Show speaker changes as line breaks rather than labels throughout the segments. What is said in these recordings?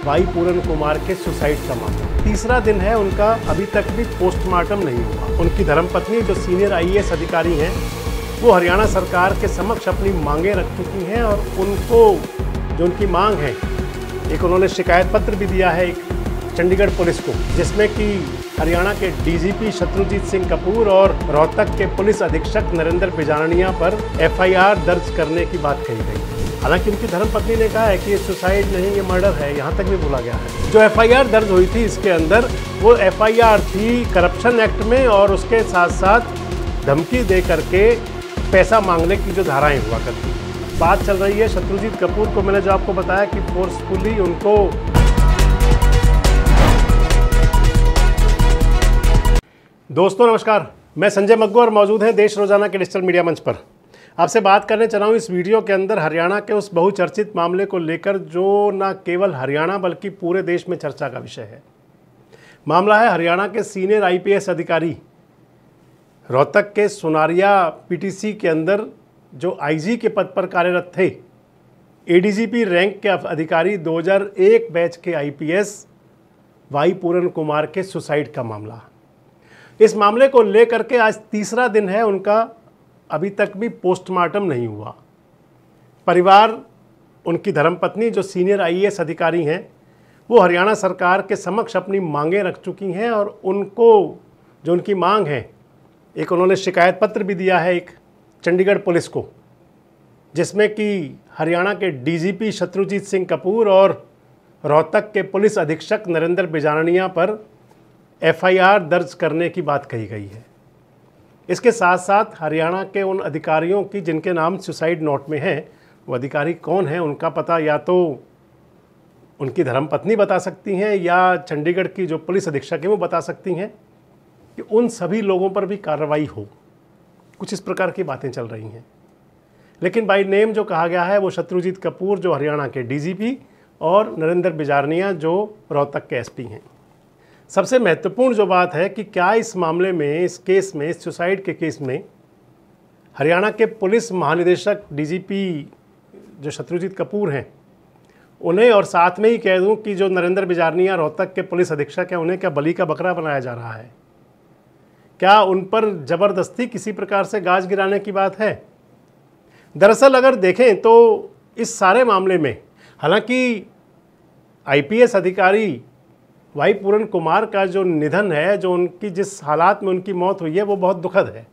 भाई पूरन कुमार के सुसाइड का मामला। तीसरा दिन है उनका, अभी तक भी पोस्टमार्टम नहीं हुआ। उनकी धर्मपत्नी जो सीनियर आईएएस अधिकारी हैं वो हरियाणा सरकार के समक्ष अपनी मांगें रख चुकी हैं और उनको जो उनकी मांग है, एक उन्होंने शिकायत पत्र भी दिया है एक चंडीगढ़ पुलिस को, जिसमें कि हरियाणा के डीजीपी शत्रुजीत सिंह कपूर और रोहतक के पुलिस अधीक्षक नरेंद्र बिजारनिया पर एफआईआर दर्ज करने की बात कही गई। हालांकि उनकी धर्मपत्नी ने कहा है कि ये सुसाइड नहीं, ये मर्डर है, यहाँ तक भी बोला गया है। जो एफआईआर दर्ज हुई थी इसके अंदर वो एफआईआर थी करप्शन एक्ट में और उसके साथ साथ धमकी दे करके पैसा मांगने की जो धाराएं हुआ करती। बात चल रही है शत्रुजीत कपूर को, मैंने जो आपको बताया कि फोर्सफुली उनको दोस्तों नमस्कार, मैं संजय मग्गू और मौजूद हैं देश रोजाना के डिजिटल मीडिया मंच पर। आपसे बात करने चला हूँ इस वीडियो के अंदर हरियाणा के उस बहुचर्चित मामले को लेकर जो न केवल हरियाणा बल्कि पूरे देश में चर्चा का विषय है। मामला है हरियाणा के सीनियर आईपीएस अधिकारी, रोहतक के सुनारिया पीटीसी के अंदर जो आईजी के पद पर कार्यरत थे, एडीजीपी रैंक के अधिकारी 2001 बैच के आईपीएस वाई पूरन कुमार के सुसाइड का मामला। इस मामले को लेकर के आज तीसरा दिन है उनका, अभी तक भी पोस्टमार्टम नहीं हुआ। परिवार, उनकी धर्मपत्नी जो सीनियर आईएएस अधिकारी हैं वो हरियाणा सरकार के समक्ष अपनी मांगें रख चुकी हैं और उनको जो उनकी मांग है, एक उन्होंने शिकायत पत्र भी दिया है एक चंडीगढ़ पुलिस को, जिसमें कि हरियाणा के डीजीपी शत्रुजीत सिंह कपूर और रोहतक के पुलिस अधीक्षक नरेंद्र बिजारनिया पर एफआईआर दर्ज करने की बात कही गई है। इसके साथ साथ हरियाणा के उन अधिकारियों की जिनके नाम सुसाइड नोट में हैं, वो अधिकारी कौन हैं उनका पता या तो उनकी धर्मपत्नी बता सकती हैं या चंडीगढ़ की जो पुलिस अधीक्षक है वो बता सकती हैं कि उन सभी लोगों पर भी कार्रवाई हो। कुछ इस प्रकार की बातें चल रही हैं। लेकिन बाई नेम जो कहा गया है वो शत्रुजीत कपूर जो हरियाणा के डीजीपी और नरेंद्र बिजारनिया जो रोहतक के एसपी हैं। सबसे महत्वपूर्ण जो बात है कि क्या इस मामले में, इस केस में, इस सुसाइड के केस में हरियाणा के पुलिस महानिदेशक डीजीपी जो शत्रुजीत कपूर हैं उन्हें, और साथ में ही कह दूं कि जो नरेंद्र बिजारनिया रोहतक के पुलिस अधीक्षक हैं, उन्हें क्या बलि का बकरा बनाया जा रहा है? क्या उन पर ज़बरदस्ती किसी प्रकार से गाज गिराने की बात है? दरअसल अगर देखें तो इस सारे मामले में, हालांकि आईपीएस अधिकारी वाई पूरन कुमार का जो निधन है, जो उनकी जिस हालात में उनकी मौत हुई है वो बहुत दुखद है।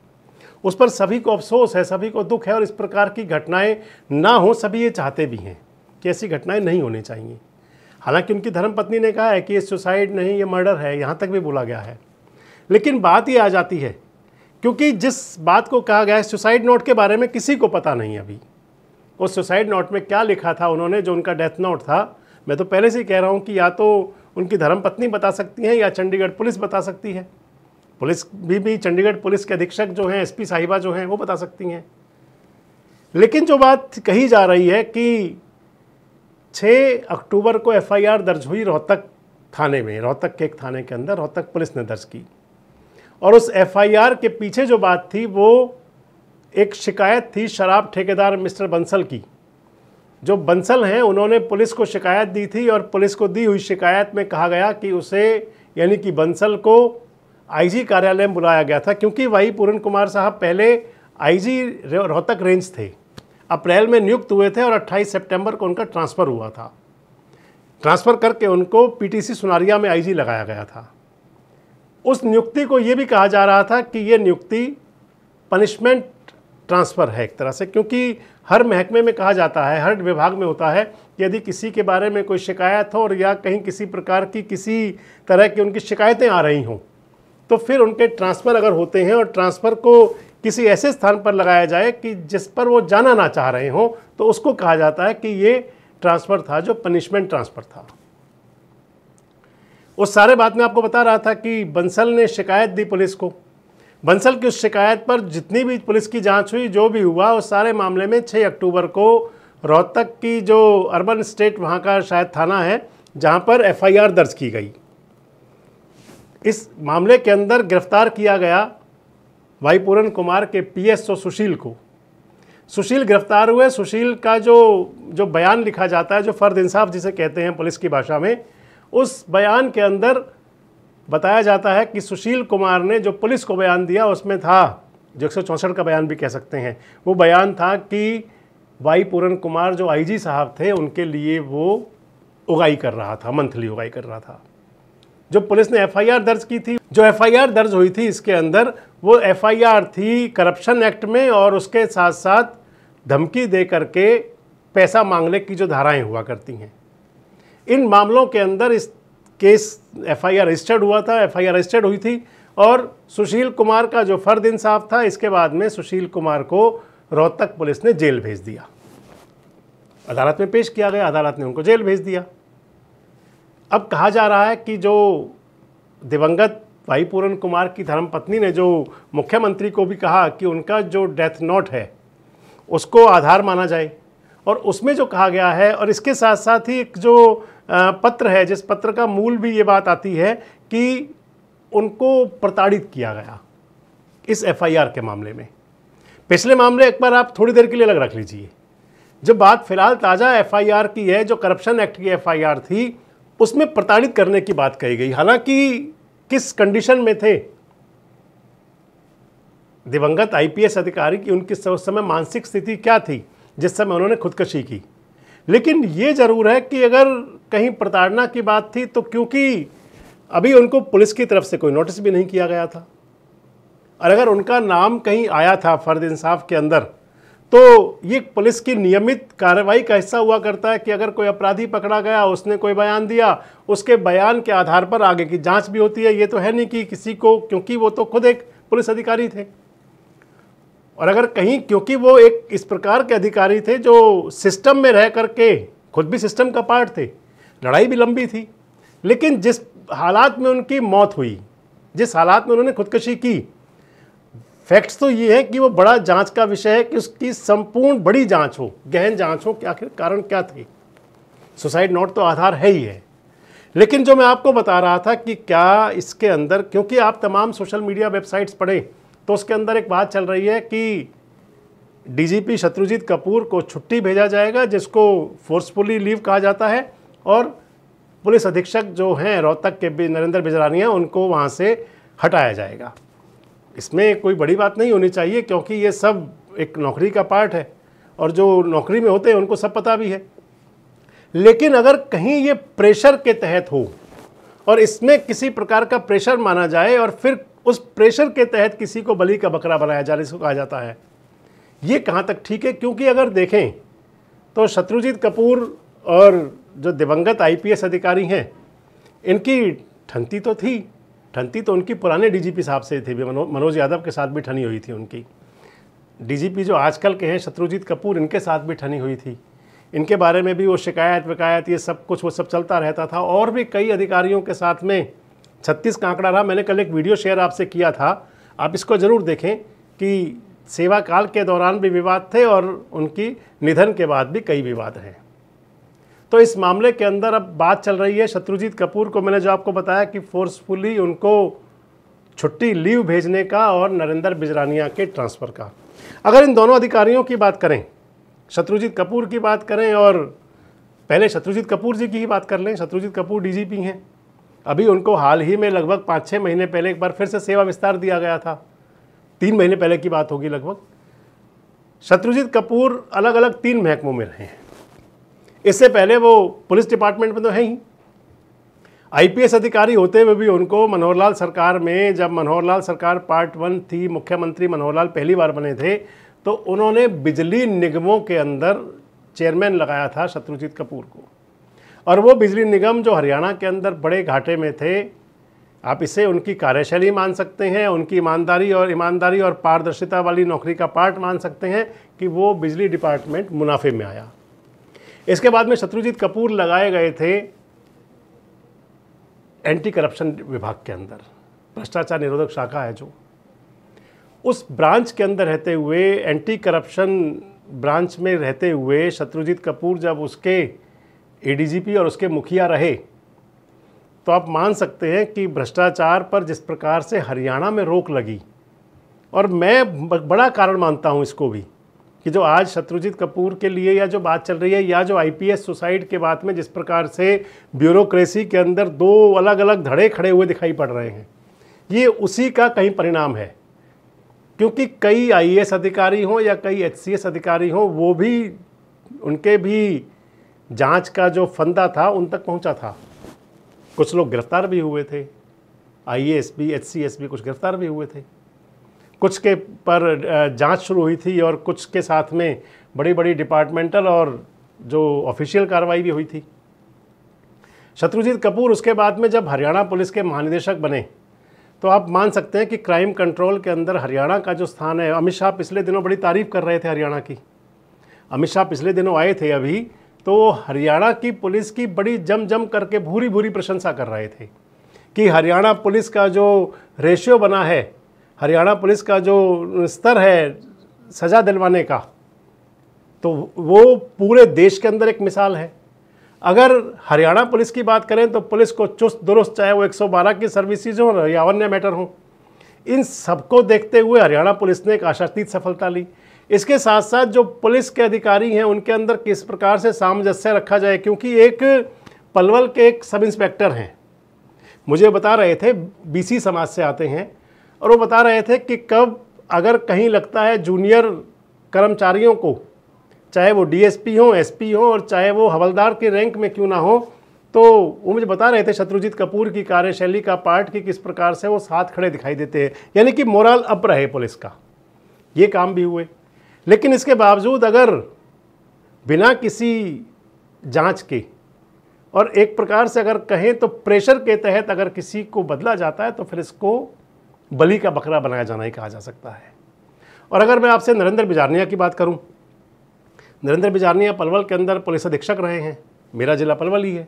उस पर सभी को अफसोस है, सभी को दुख है और इस प्रकार की घटनाएं ना हो, सभी ये चाहते भी हैं कि ऐसी घटनाएं नहीं होनी चाहिए। हालांकि उनकी धर्मपत्नी ने कहा है कि ये सुसाइड नहीं, ये मर्डर है, यहाँ तक भी बोला गया है। लेकिन बात ये आ जाती है, क्योंकि जिस बात को कहा गया है सुसाइड नोट के बारे में किसी को पता नहीं अभी। उस सुसाइड नोट में क्या लिखा था उन्होंने, जो उनका डेथ नोट था, मैं तो पहले से ही कह रहा हूँ कि या तो उनकी धर्मपत्नी बता सकती हैं या चंडीगढ़ पुलिस बता सकती है। पुलिस भी चंडीगढ़ पुलिस के अधीक्षक जो हैं, एसपी साहिबा जो हैं, वो बता सकती हैं। लेकिन जो बात कही जा रही है कि 6 अक्टूबर को एफआईआर दर्ज हुई रोहतक थाने में, रोहतक के एक थाने के अंदर रोहतक पुलिस ने दर्ज की। और उस एफआईआर के पीछे जो बात थी वो एक शिकायत थी शराब ठेकेदार मिस्टर बंसल की। जो बंसल हैं उन्होंने पुलिस को शिकायत दी थी और पुलिस को दी हुई शिकायत में कहा गया कि उसे, यानी कि बंसल को आईजी कार्यालय में बुलाया गया था, क्योंकि वाई पूरन कुमार साहब पहले आईजी रोहतक रेंज थे, अप्रैल में नियुक्त हुए थे और 28 सितंबर को उनका ट्रांसफ़र हुआ था। ट्रांसफ़र करके उनको पीटीसी सुनारिया में आईजी लगाया गया था। उस नियुक्ति को ये भी कहा जा रहा था कि ये नियुक्ति पनिशमेंट ट्रांसफ़र है एक तरह से, क्योंकि हर महकमे में कहा जाता है, हर विभाग में होता है कि यदि किसी के बारे में कोई शिकायत हो और या कहीं किसी प्रकार की किसी तरह की उनकी शिकायतें आ रही हों तो फिर उनके ट्रांसफ़र अगर होते हैं और ट्रांसफ़र को किसी ऐसे स्थान पर लगाया जाए कि जिस पर वो जाना ना चाह रहे हों, तो उसको कहा जाता है कि ये ट्रांसफ़र था जो पनिशमेंट ट्रांसफ़र था। उस सारे बात में आपको बता रहा था कि बंसल ने शिकायत दी पुलिस को। बंसल की उस शिकायत पर जितनी भी पुलिस की जांच हुई, जो भी हुआ, उस सारे मामले में 6 अक्टूबर को रोहतक की जो अर्बन स्टेट वहाँ का शायद थाना है, जहाँ पर एफआईआर दर्ज की गई। इस मामले के अंदर गिरफ्तार किया गया वाई पूरन कुमार के पीएसओ सुशील को। सुशील गिरफ्तार हुए। सुशील का जो बयान लिखा जाता है, जो फर्द इंसाफ जिसे कहते हैं पुलिस की भाषा में, उस बयान के अंदर बताया जाता है कि सुशील कुमार ने जो पुलिस को बयान दिया उसमें था, जो 164 का बयान भी कह सकते हैं, वो बयान था कि वाई पूरन कुमार जो आईजी साहब थे उनके लिए वो उगाई कर रहा था, मंथली उगाई कर रहा था। जो पुलिस ने एफआईआर दर्ज की थी, जो एफआईआर दर्ज हुई थी इसके अंदर, वो एफआईआर थी करप्शन एक्ट में और उसके साथ साथ धमकी दे करके पैसा मांगने की जो धाराएं हुआ करती हैं। इन मामलों के अंदर इस केस एफआईआर रजिस्टर्ड हुआ था, एफआईआर रजिस्टर्ड हुई थी और सुशील कुमार का जो फर्द इंसाफ था, इसके बाद में सुशील कुमार को रोहतक पुलिस ने जेल भेज दिया। अदालत में पेश किया गया, अदालत ने उनको जेल भेज दिया। अब कहा जा रहा है कि जो दिवंगत वाई पूरन कुमार की धर्मपत्नी ने जो मुख्यमंत्री को भी कहा कि उनका जो डेथ नोट है उसको आधार माना जाए, और उसमें जो कहा गया है, और इसके साथ साथ ही एक जो पत्र है, जिस पत्र का मूल भी ये बात आती है कि उनको प्रताड़ित किया गया इस एफआईआर के मामले में। पिछले मामले एक बार आप थोड़ी देर के लिए अलग रख लीजिए। जो बात फिलहाल ताज़ा एफआईआर की है, जो करप्शन एक्ट की एफआईआर थी, उसमें प्रताड़ित करने की बात कही गई। हालांकि किस कंडीशन में थे दिवंगत आईपीएस अधिकारी की, उनकी उस समय मानसिक स्थिति क्या थी जिस समय उन्होंने खुदकुशी की, लेकिन ये जरूर है कि अगर कहीं प्रताड़ना की बात थी तो क्योंकि अभी उनको पुलिस की तरफ से कोई नोटिस भी नहीं किया गया था, और अगर उनका नाम कहीं आया था फर्द इंसाफ के अंदर, तो ये पुलिस की नियमित कार्रवाई का हिस्सा हुआ करता है कि अगर कोई अपराधी पकड़ा गया, उसने कोई बयान दिया, उसके बयान के आधार पर आगे की जांच भी होती है। ये तो है नहीं कि किसी को, क्योंकि वो तो खुद एक पुलिस अधिकारी थे, और अगर कहीं क्योंकि वो एक इस प्रकार के अधिकारी थे जो सिस्टम में रह करके खुद भी सिस्टम का पार्ट थे, लड़ाई भी लंबी थी, लेकिन जिस हालात में उनकी मौत हुई, जिस हालात में उन्होंने खुदकुशी की, फैक्ट्स तो ये है कि वो बड़ा जांच का विषय है कि उसकी संपूर्ण बड़ी जांच हो, गहन जांच हो कि आखिर कारण क्या थे। सुसाइड नोट तो आधार है ही है, लेकिन जो मैं आपको बता रहा था कि क्या इसके अंदर, क्योंकि आप तमाम सोशल मीडिया वेबसाइट्स पढ़ें तो उसके अंदर एक बात चल रही है कि डीजीपी शत्रुजीत कपूर को छुट्टी भेजा जाएगा, जिसको फोर्सफुली लीव कहा जाता है, और पुलिस अधीक्षक जो हैं रोहतक के नरेंद्र बिजरानिया, उनको वहाँ से हटाया जाएगा। इसमें कोई बड़ी बात नहीं होनी चाहिए, क्योंकि ये सब एक नौकरी का पार्ट है और जो नौकरी में होते हैं उनको सब पता भी है। लेकिन अगर कहीं ये प्रेशर के तहत हो और इसमें किसी प्रकार का प्रेशर माना जाए और फिर उस प्रेशर के तहत किसी को बलि का बकरा बनाया जाए, इसको कहा जाता है, ये कहाँ तक ठीक है? क्योंकि अगर देखें तो शत्रुजीत कपूर और जो दिवंगत आईपीएस अधिकारी हैं, इनकी ठनती तो थी, ठनती तो उनकी पुराने डीजीपी साहब से थी, मनोज यादव के साथ भी ठनी हुई थी उनकी। डीजीपी जो आजकल के हैं शत्रुजीत कपूर, इनके साथ भी ठनी हुई थी, इनके बारे में भी वो शिकायत विकायत ये सब कुछ वो सब चलता रहता था। और भी कई अधिकारियों के साथ में 36 का आंकड़ा रहा। मैंने कल एक वीडियो शेयर आपसे किया था, आप इसको ज़रूर देखें कि सेवा काल के दौरान भी विवाद थे और उनकी निधन के बाद भी कई विवाद हैं। तो इस मामले के अंदर अब बात चल रही है शत्रुजीत कपूर को, मैंने जो आपको बताया कि फोर्सफुली उनको छुट्टी लीव भेजने का और नरेंद्र बिजरानिया के ट्रांसफ़र का। अगर इन दोनों अधिकारियों की बात करें, शत्रुजीत कपूर की बात करें, और पहले शत्रुजीत कपूर जी की ही बात कर लें। शत्रुजीत कपूर डीजीपी हैं, अभी उनको हाल ही में लगभग 5-6 महीने पहले एक बार फिर से सेवा विस्तार दिया गया था, 3 महीने पहले की बात होगी लगभग। शत्रुजीत कपूर अलग अलग 3 महकमों में रहे हैं। इससे पहले वो पुलिस डिपार्टमेंट में तो है ही, आईपीएस अधिकारी होते हुए भी उनको मनोहर लाल सरकार में, जब मनोहर लाल सरकार पार्ट 1 थी, मुख्यमंत्री मनोहर लाल पहली बार बने थे, तो उन्होंने बिजली निगमों के अंदर चेयरमैन लगाया था शत्रुजीत कपूर को। और वो बिजली निगम जो हरियाणा के अंदर बड़े घाटे में थे, आप इसे उनकी कार्यशैली मान सकते हैं, उनकी ईमानदारी और पारदर्शिता वाली नौकरी का पार्ट मान सकते हैं कि वो बिजली डिपार्टमेंट मुनाफे में आया। इसके बाद में शत्रुजीत कपूर लगाए गए थे एंटी करप्शन विभाग के अंदर, भ्रष्टाचार निरोधक शाखा है जो, उस ब्रांच के अंदर रहते हुए, एंटी करप्शन ब्रांच में रहते हुए शत्रुजीत कपूर जब उसके एडीजीपी और उसके मुखिया रहे, तो आप मान सकते हैं कि भ्रष्टाचार पर जिस प्रकार से हरियाणा में रोक लगी, और मैं बड़ा कारण मानता हूं इसको भी कि जो आज शत्रुजीत कपूर के लिए या जो बात चल रही है, या जो आईपीएस सुसाइड के बाद में जिस प्रकार से ब्यूरोक्रेसी के अंदर दो अलग अलग धड़े खड़े हुए दिखाई पड़ रहे हैं, ये उसी का कहीं परिणाम है। क्योंकि कई आईएएस अधिकारी हों या कई एचसीएस अधिकारी हों, वो भी, उनके भी जांच का जो फंदा था उन तक पहुंचा था। कुछ लोग गिरफ्तार भी हुए थे, आईएएस भी, एचसीएस भी कुछ गिरफ्तार भी हुए थे, कुछ के पर जांच शुरू हुई थी और कुछ के साथ में बड़ी बड़ी डिपार्टमेंटल और जो ऑफिशियल कार्रवाई भी हुई थी। शत्रुजीत कपूर उसके बाद में जब हरियाणा पुलिस के महानिदेशक बने तो आप मान सकते हैं कि क्राइम कंट्रोल के अंदर हरियाणा का जो स्थान है, अमित शाह पिछले दिनों बड़ी तारीफ कर रहे थे हरियाणा की। अमित शाह पिछले दिनों आए थे अभी, तो हरियाणा की पुलिस की बड़ी जम करके भूरी भूरी प्रशंसा कर रहे थे कि हरियाणा पुलिस का जो रेशियो बना है, हरियाणा पुलिस का जो स्तर है सज़ा दिलवाने का, तो वो पूरे देश के अंदर एक मिसाल है। अगर हरियाणा पुलिस की बात करें तो पुलिस को चुस्त दुरुस्त, चाहे वो 112 की सर्विसेज हों या अन्य मैटर हों, इन सबको देखते हुए हरियाणा पुलिस ने एक आशातीत सफलता ली। इसके साथ साथ जो पुलिस के अधिकारी हैं उनके अंदर किस प्रकार से सामंजस्य रखा जाए, क्योंकि एक पलवल के एक सब इंस्पेक्टर हैं, मुझे बता रहे थे, बीसी समाज से आते हैं, और वो बता रहे थे कि कब अगर कहीं लगता है जूनियर कर्मचारियों को, चाहे वो डीएसपी हो, एसपी हो, और चाहे वो हवलदार के रैंक में क्यों ना हो, तो वो मुझे बता रहे थे शत्रुजीत कपूर की कार्यशैली का पार्ट कि किस प्रकार से वो साथ खड़े दिखाई देते हैं, यानी कि मोरल अप रहे पुलिस का। ये काम भी हुए, लेकिन इसके बावजूद अगर बिना किसी जांच के और एक प्रकार से अगर कहें तो प्रेशर के तहत अगर किसी को बदला जाता है तो फिर इसको बलि का बकरा बनाया जाना ही कहा जा सकता है। और अगर मैं आपसे नरेंद्र बिजारनिया की बात करूं, नरेंद्र बिजारनिया पलवल के अंदर पुलिस अधीक्षक रहे हैं, मेरा जिला पलवल ही है।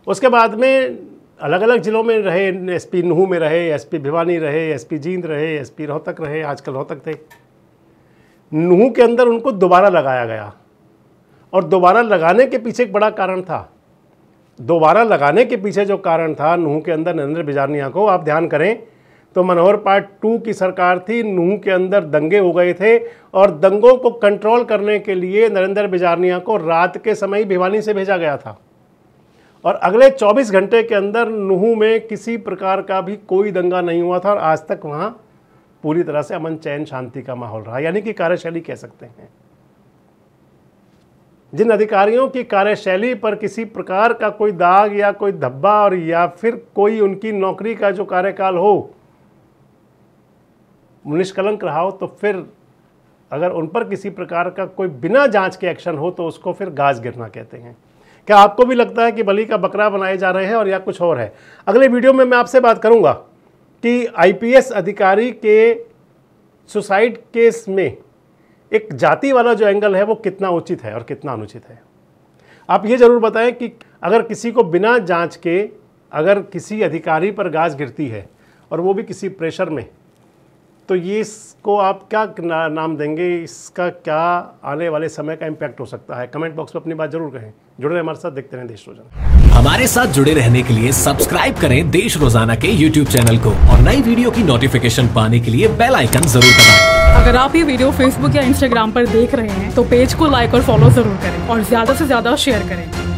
उसके बाद में अलग अलग ज़िलों में रहे, एसपी नूहू में रहे, एसपी भिवानी रहे, एसपी जींद रहे, एसपी रोहतक रहे, आजकल रोहतक थे। नूहू के अंदर उनको दोबारा लगाया गया, और दोबारा लगाने के पीछे एक बड़ा कारण था। दोबारा लगाने के पीछे जो कारण था नूहू के अंदर नरेंद्र बिजारनिया को, आप ध्यान करें तो मनोहर पार्ट 2 की सरकार थी, नूहू के अंदर दंगे हो गए थे, और दंगों को कंट्रोल करने के लिए नरेंद्र बिजारनिया को रात के समय ही भिवानी से भेजा गया था। और अगले 24 घंटे के अंदर नूहू में किसी प्रकार का भी कोई दंगा नहीं हुआ था, और आज तक वहाँ पूरी तरह से अमन चैन शांति का माहौल रहा, यानी कि कार्यशैली कह सकते हैं। जिन अधिकारियों की कार्यशैली पर किसी प्रकार का कोई दाग या कोई धब्बा और या फिर कोई उनकी नौकरी का जो कार्यकाल हो निष्कलंक रहा हो, तो फिर अगर उन पर किसी प्रकार का कोई बिना जांच के एक्शन हो तो उसको फिर गाज गिरना कहते हैं। क्या आपको भी लगता है कि बलि का बकरा बनाए जा रहे हैं और या कुछ और है? अगले वीडियो में मैं आपसे बात करूंगा कि आईपीएस अधिकारी के सुसाइड केस में एक जाति वाला जो एंगल है वो कितना उचित है और कितना अनुचित है। आप ये जरूर बताएं कि अगर किसी को बिना जांच के अगर किसी अधिकारी पर गाज गिरती है और वो भी किसी प्रेशर में, तो ये इसको आप क्या नाम देंगे, इसका क्या आने वाले समय का इम्पैक्ट हो सकता है? कमेंट बॉक्स में अपनी बात जरूर कहें। जुड़े हमारे साथ, देखते रहें देश रोजाना।
हमारे साथ जुड़े रहने के लिए सब्सक्राइब करें देश रोजाना के YouTube चैनल को, और नई वीडियो की नोटिफिकेशन पाने के लिए बेल आइकन जरूर दबाएं।
अगर आप ये वीडियो Facebook या Instagram पर देख रहे हैं तो पेज को लाइक और फॉलो जरूर करें और ज्यादा से ज्यादा शेयर करें।